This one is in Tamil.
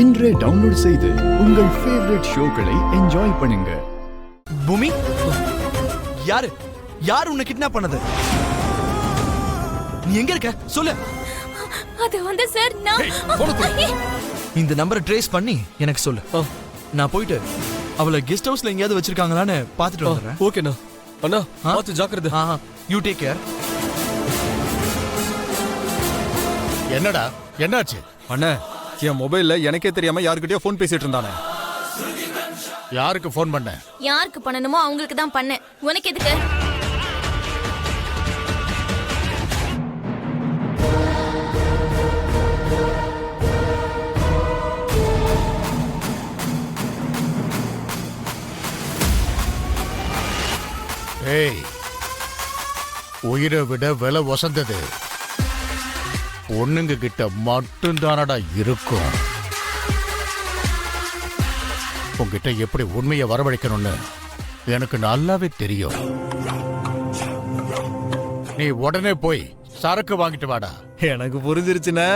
இன்றே டவுன்லோட் செய்து உங்கள் ஃபேவரட் ஷோக்களை என்ஜாய் பண்ணுங்க. பூமி, யாரு யார் உன்னை கிட்னாப் பண்ணது? நீ எங்க இருக்க சொல்லு. அது வந்து சார் நான் இந்த நம்பரை ட்ரேஸ் பண்ணி எனக்கு சொல்லு. நான் போயிட்டு அவளை கெஸ்ட் ஹவுஸ்ல எங்கயாவது வச்சிருக்காங்களான்னு பாத்துட்டு வந்துடுறேன். ஓகேண்ணா. அண்ணா பார்த்து ஜாக்கிரதை. You take care. என்னடா என்னாச்சு? அண்ணா, என் மொபைல்ல எனக்கே தெரியாம யாருக்கிட்டயோ ஃபோன் பேசிட்டு இருந்தானே. யாருக்கு ஃபோன் பண்ண? யாருக்கு பண்ணணுமோ அவங்களுக்கு தான் பண்ணேன். உனக்கு எதுக்கு? ஏய், உயிரை விட விலை வசந்தது பொண்ணுங்க கிட்ட மட்டும்தானடா இருக்கும். உங்ககிட்ட எப்படி உண்மையை வரவழைக்கணும்னு எனக்கு நல்லாவே தெரியும். நீ உடனே போய் சரக்கு வாங்கிட்டு வாடா. எனக்கு புரிஞ்சிருச்சுண்ணே.